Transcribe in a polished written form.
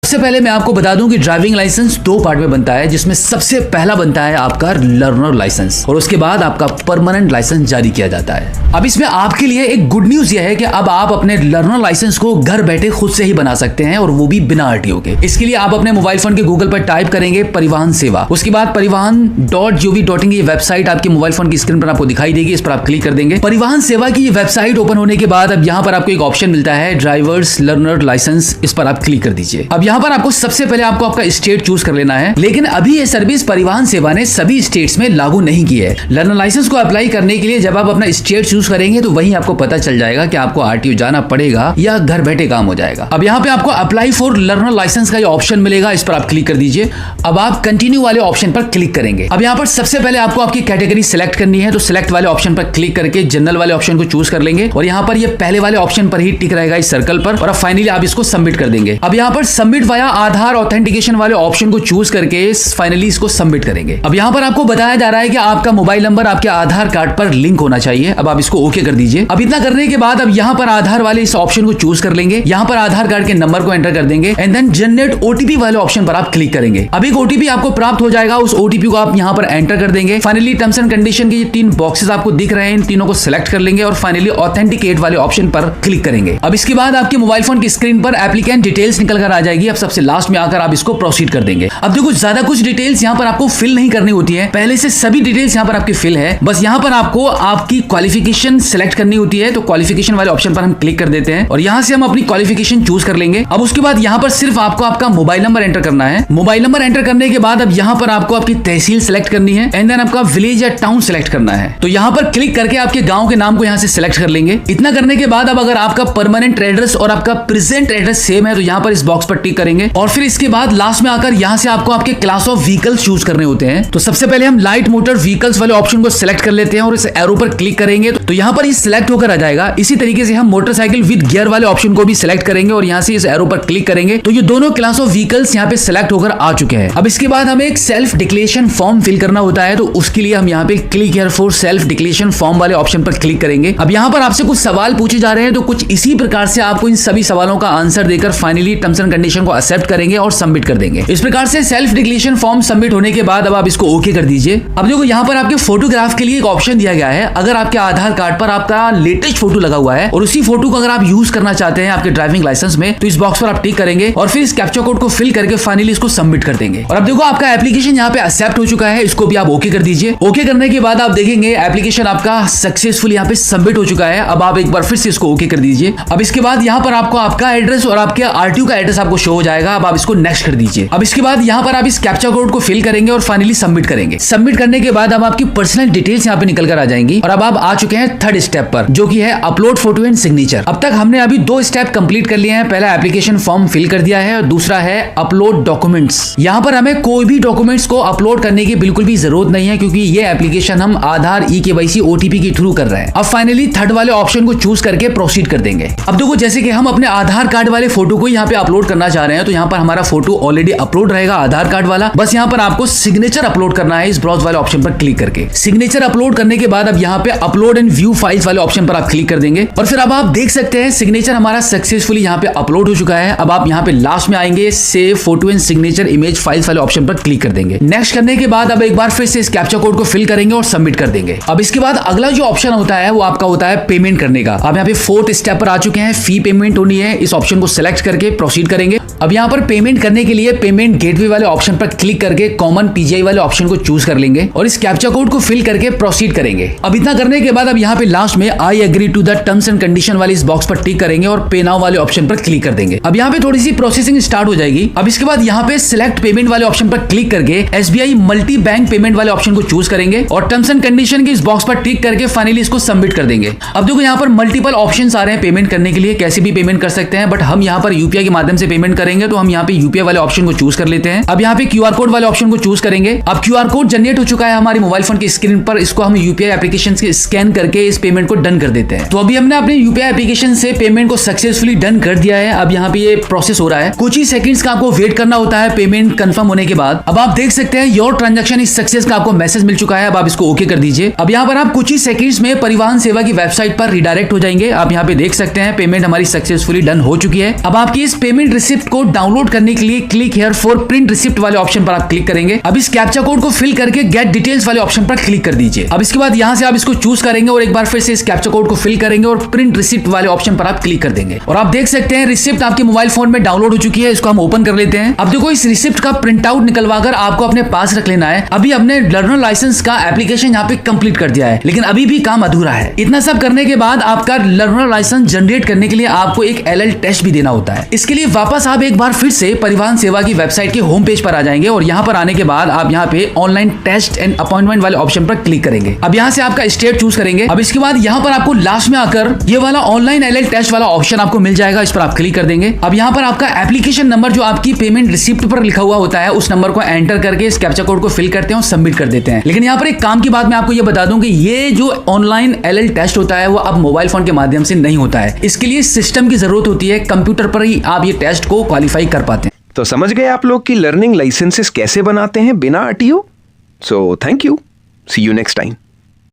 सबसे पहले मैं आपको बता दूं कि ड्राइविंग लाइसेंस दो पार्ट में बनता है, जिसमें सबसे पहला बनता है आपका लर्नर लाइसेंस और उसके बाद आपका परमानेंट लाइसेंस जारी किया जाता है। अब इसमें आपके लिए एक गुड न्यूज यह है कि अब आप अपने लर्नर लाइसेंस को घर बैठे खुद से ही बना सकते हैं और वो भी बिना आरटीओ के। इसके लिए आप अपने मोबाइल फोन के गूगल पर टाइप करेंगे परिवहन सेवा, उसके बाद परिवहन.gov.in ये वेबसाइट आपके मोबाइल फोन की स्क्रीन पर आपको दिखाई देगी। इस पर आप क्लिक कर देंगे। परिवहन सेवा की ये वेबसाइट ओपन होने के बाद अब यहाँ पर आपको एक ऑप्शन मिलता है ड्राइवर्स लर्नर लाइसेंस, इस पर आप क्लिक कर दीजिए। अब यहाँ पर आपको सबसे पहले आपको आपका स्टेट चूज कर लेना है, लेकिन अभी ये सर्विस परिवहन सेवा ने सभी स्टेट्स में लागू नहीं की है। लर्नर लाइसेंस को अप्लाई करने के लिए जब आप अपना स्टेट चूज करेंगे तो वहीं आपको पता चल जाएगा कि आपको आरटीओ जाना पड़ेगा या घर बैठे काम हो जाएगा। अब यहाँ पे आपको अप्लाई फॉर लर्नर लाइसेंस का ये ऑप्शन मिलेगा, इस पर आप क्लिक कर दीजिए। अब आप कंटिन्यू वाले ऑप्शन पर क्लिक करेंगे। अब यहाँ पर सबसे पहले आपको आपकी कैटेगरी सिलेक्ट करनी है, तो सिलेक्ट वाले ऑप्शन पर क्लिक करके जनरल वाले ऑप्शन को चूज कर लेंगे और यहाँ पर ये पहले वाले ऑप्शन पर ही टिक रहेगा इस सर्कल पर, और अब फाइनली आप इसको सबमिट कर देंगे। अब यहाँ पर सबमिट वाया आधार ऑथेंटिकेशन वाले ऑप्शन को चूज करके फाइनली इसको सबमिट करेंगे। अब यहाँ पर आपको बताया जा रहा है कि आपका मोबाइल नंबर आपके आधार कार्ड पर लिंक होना चाहिए। अब आप इसको ओके कर दीजिए। अब इतना करने के बाद अब यहाँ पर आधार वाले इस ऑप्शन को चूज कर लेंगे, यहाँ पर आधार कार्ड के नंबर को एंटर कर देंगे एंड देन जनरेट ओटीपी वाले ऑप्शन पर आप क्लिक करेंगे। अब एक ओटीपी आपको प्राप्त हो जाएगा, उस ओटीपी को आप यहाँ पर एंटर कर देंगे। फाइनली टर्म्स एंड कंडीशन के ये तीन बॉक्सेस आपको दिख रहे हैं, इन तीनों को सिलेक्ट कर लेंगे और फाइनली ऑथेंटिकेट वाले ऑप्शन पर क्लिक करेंगे। अब इसके बाद आपके मोबाइल फोन की स्क्रीन पर एप्लीकेंट डिटेल्स निकल कर आ जाएगी। अब सबसे लास्ट में आकर आप इसको प्रोसीड कर देंगे। अब देखो ज्यादा कुछ डिटेल्स यहाँ पर आपको फिल नहीं करनी होती है, पहले से सभी डिटेल्स यहाँ पर आपकी फिल है। बस यहाँ पर आपको आपकी क्वालिफिकेशन सिलेक्ट करनी होती है, तो क्वालिफिकेशन वाले ऑप्शन पर हम क्लिक कर देते हैं और यहाँ से हम अपनी क्वालिफिकेशन चूज कर लेंगे। अब उसके बाद यहाँ पर सिर्फ आपको आपका मोबाइल नंबर एंटर करना है। मोबाइल नंबर एंटर करने के बाद अब यहाँ पर आपको आपकी तहसील सिलेक्ट करनी है एंड देन आपका विलेज या टाउन सिलेक्ट करना है। तो यहाँ पर क्लिक करके आपके गांव के नाम को यहाँ से सिलेक्ट कर लेंगे। इतना करने के बाद अब अगर आपका परमानेंट एड्रेस और आपका प्रेजेंट एड्रेस सेम है तो यहाँ पर इस बॉक्स पर टिक करेंगे और फिर इसके बाद लास्ट में आकर यहाँ से आपको आपके क्लास ऑफ व्हीकल्स चूज करने होते हैं। तो सबसे पहले हम लाइट मोटर व्हीकल्स वाले ऑप्शन को सिलेक्ट कर लेते हैं और इस एरो पर क्लिक करेंगे तो यहाँ पर ये सिलेक्ट होकर आ जाएगा। इसी तरीके से हम मोटरसाइकिल विद गियर वाले ऑप्शन को भी सिलेक्ट करेंगे और यहाँ से इस एरो पर क्लिक करेंगे तो ये दोनों क्लास ऑफ व्हीकल्स यहाँ पे सिलेक्ट होकर आ चुके हैं। अब इसके बाद हमें एक सेल्फ डिक्लेरेशन फॉर्म फिल करना होता है, तो उसके लिए हम यहाँ पे click here for self declaration form वाले ऑप्शन पर क्लिक करेंगे। अब यहाँ पर आपसे कुछ सवाल पूछे जा रहे हैं, तो कुछ इसी प्रकार से आपको इन सभी सवालों का आंसर देकर फाइनली टर्म्स एंड कंडीशन को एक्सेप्ट करेंगे और सबमिट कर देंगे। इस प्रकार से सेल्फ डिक्लेरेशन फॉर्म सबमिट होने के बाद अब आप इसको ओके कर दीजिए। अब देखो यहाँ पर आपके फोटोग्राफ के लिए एक ऑप्शन दिया गया है। अगर आपके आधार कार्ड पर आपका लेटेस्ट फोटो लगा हुआ है और उसी फोटो को अगर आप यूज करना चाहते हैं आपके ड्राइविंग लाइसेंस में, तो इस बॉक्स पर आप टिक करेंगे और फिर इस कैप्चा कोड को फिल करके फाइनली इसको सबमिट कर देंगे। और अब देखो आपका एप्लीकेशन यहाँ पे एक्सेप्ट हो चुका है, इसको भी आप ओके कर दीजिए। ओके करने के बाद आप देखेंगे एप्लीकेशन आपका सक्सेसफुल यहाँ पे सबमिट हो चुका है। अब आप एक बार फिर से इसको ओके कर दीजिए। अब इसके बाद यहाँ पर आपको आपका एड्रेस और आपके आरटीओ का एड्रेस आपको शो हो जाएगा। अब आप इसको नेक्स्ट कर दीजिए। अब इसके बाद यहाँ पर आप इस कैप्चा कोड को फिल करेंगे और फाइनली सबमिट करेंगे। सबमिट करने के बाद अब आपकी पर्सनल डिटेल्स यहाँ पे निकल कर आ जाएंगी और अब आप आ चुके हैं थर्ड स्टेप पर, जो कि है अपलोड फोटो एंड सिग्नेचर। अब तक हमने अभी दो स्टेप कंप्लीट कर लिए हैं। पहला एप्लीकेशन फॉर्म फिल कर दिया है और दूसरा है अपलोड डॉक्यूमेंट्स। यहाँ पर हमें कोई भी डॉक्यूमेंट्स को अपलोड करने की बिल्कुल भी जरूरत नहीं है, क्योंकि ये एप्लीकेशन हम आधार ई-केवाईसी ओटीपी के थ्रू कर रहे हैं। अब फाइनली थर्ड वाले ऑप्शन को चूज करके प्रोसीड कर देंगे। अब देखो जैसे कि हम अपने आधार कार्ड वाले फोटो को यहाँ पे अपलोड करना चाह रहे हैं, तो यहाँ पर हमारा फोटो ऑलरेडी अपलोड रहेगा आधार कार्ड वाला। बस यहाँ पर आपको सिग्नेचर अपलोड करना है इस ब्राउज वाले ऑप्शन पर क्लिक करके। सिग्नेचर अपलोड करने के बाद अब यहाँ पे अपलोड एंड व्यू फाइल्स वाले ऑप्शन पर आप क्लिक कर देंगे और फिर अब आप देख सकते हैं सिग्नेचर हमारा सक्सेसफुली यहाँ पे अपलोड हो चुका है। अब आप यहाँ पे लास्ट में आएंगे save photo and signature image files वाले ऑप्शन पर क्लिक कर देंगे। नेक्स्ट करने के बाद अब एक बार फिर से इस कैप्चा कोड को फिल करेंगे और सबमिट कर देंगे। अब इसके बाद अगला जो ऑप्शन होता है वो आपका होता है पेमेंट करने का। अब यहाँ पे फोर्थ स्टेप पर आ चुके हैं, फी पेमेंट होनी है। इस ऑप्शन को सिलेक्ट करके प्रोसीड करेंगे। अब यहाँ पर पेमेंट करने के लिए पेमेंट गेटवे वाले ऑप्शन पर क्लिक करके कॉमन पीजीआई वाले ऑप्शन को चूज कर लेंगे और इस कैप्चा कोड को फिल करके प्रोसीड करेंगे। अब इतना करने के बाद अब यहाँ पे लास्ट में I agree to the terms and condition वाले इस बॉक्स पर टिक करेंगे और पे नाउ वाले ऑप्शन पर क्लिक कर देंगे। अब यहाँ पे थोड़ी सी प्रोसेसिंग स्टार्ट हो जाएगी। अब इसके बाद यहाँ पे सिलेक्ट पेमेंट वाले ऑप्शन पर क्लिक करके एसबीआई मल्टी बैंक पेमेंट वाले ऑप्शन को चूज करेंगे और टर्म्स एंड कंडीशन के इस बॉक्स पर टिक करके फाइनली इसको सबमिट कर देंगे। अब देखो यहाँ पर मल्टीपल ऑप्शंस आ रहे हैं पेमेंट करने के लिए, कैसे भी पेमेंट कर सकते हैं, बट हम यहाँ पर यूपीआई के माध्यम से पेमेंट करेंगे तो हम यहाँ पे यूपीआई वाले ऑप्शन को चूज कर लेते हैं। अब यहाँ पे क्यूआर कोड वाले ऑप्शन को चूज करेंगे। अब क्यूआर कोड जनरेट हो चुका है हमारे मोबाइल फोन की स्क्रीन पर, इसको हम यूपीआई एप्लीकेशन से स्कैन करके इस पेमेंट को डन कर देते हैं। तो अभी हमने अपने यूपीआई एप्लीकेशन से पेमेंट को सक्सेसफुली डन कर दिया है। अब यहाँ पे ये प्रोसेस हो रहा है, कुछ ही सेकंड्स का आपको वेट करना होता है पेमेंट कंफर्म होने के बाद। अब आप देख सकते हैं योर ट्रांजैक्शन इज सक्सेस का आपको मैसेज मिल चुका है। अब आप इसको ओके कर दीजिए। अब यहाँ पर आप कुछ ही सेकंड्स में परिवहन सेवा की वेबसाइट पर रिडायरेक्ट हो जाएंगे। आप यहाँ पे देख सकते हैं पेमेंट हमारी सक्सेसफुली डन हो चुकी है। अब आपकी इस पेमेंट रिसिप्ट को कोड डाउनलोड करने के लिए click here for print receipt वाले ऑप्शन पर आप क्लिक करेंगे। अब इस कैप्चा कोड को फिल करके गेट डिटेल्स वाले ऑप्शन पर क्लिक कर दीजिए। अब इसके बाद यहाँ से आप इसको चूज करेंगे और एक बार फिर से इस कैप्चा कोड को फिल करेंगे और प्रिंट रिसिप्ट वाले ऑप्शन पर आप क्लिक कर देंगे। और आप देख सकते हैं रिसिप्ट आपके मोबाइल फोन में डाउनलोड हो चुकी है। इसको हम ओपन कर लेते हैं। अब देखो इस रिसिप्ट का प्रिंट आउट निकलवाकर आपको अपने पास रख लेना है। अभी हमने लर्नर लाइसेंस का एप्लीकेशन यहाँ पे कंप्लीट कर दिया है, लेकिन अभी भी काम अधूरा है। इतना सब करने के बाद आपका लर्नर लाइसेंस जनरेट करने के लिए आपको एक LL टेस्ट भी देना होता है। इसके लिए वापस आप एक बार फिर से परिवहन सेवा की वेबसाइट के होम पेज पर आ जाएंगे और यहाँ पर आने के बाद आप यहाँ पे ऑनलाइन टेस्ट एंड अपॉइंटमेंट वाले ऑप्शन पर क्लिक करेंगे। अब यहाँ से आपका स्टेट चूज करेंगे। अब इसके बाद यहाँ पर आपको लास्ट में आकर ये वाला ऑनलाइन LL टेस्ट वाला ऑप्शन आपको मिल जाएगा। इस पर आप क्लिक कर देंगे। अब यहाँ पर आपका एप्लीकेशन नंबर जो आपकी पेमेंट रिसिप्ट पर लिखा हुआ होता है उस नंबर को एंटर करके इस कैप्चा कोड को फिल करते हैं और सबमिट कर देते हैं। लेकिन यहाँ पर एक काम की बात मैं आपको ये बता दूं कि ये जो ऑनलाइन LL टेस्ट होता है वो अब मोबाइल फोन के माध्यम से नहीं होता है। इसके लिए सिस्टम की जरूरत होती है, कंप्यूटर पर ही आप ये टेस्ट को क्वालिफाई कर पाते हैं। तो समझ गए आप लोग कि लर्निंग लाइसेंसेस कैसे बनाते हैं बिना RTO। So thank you, see you next time.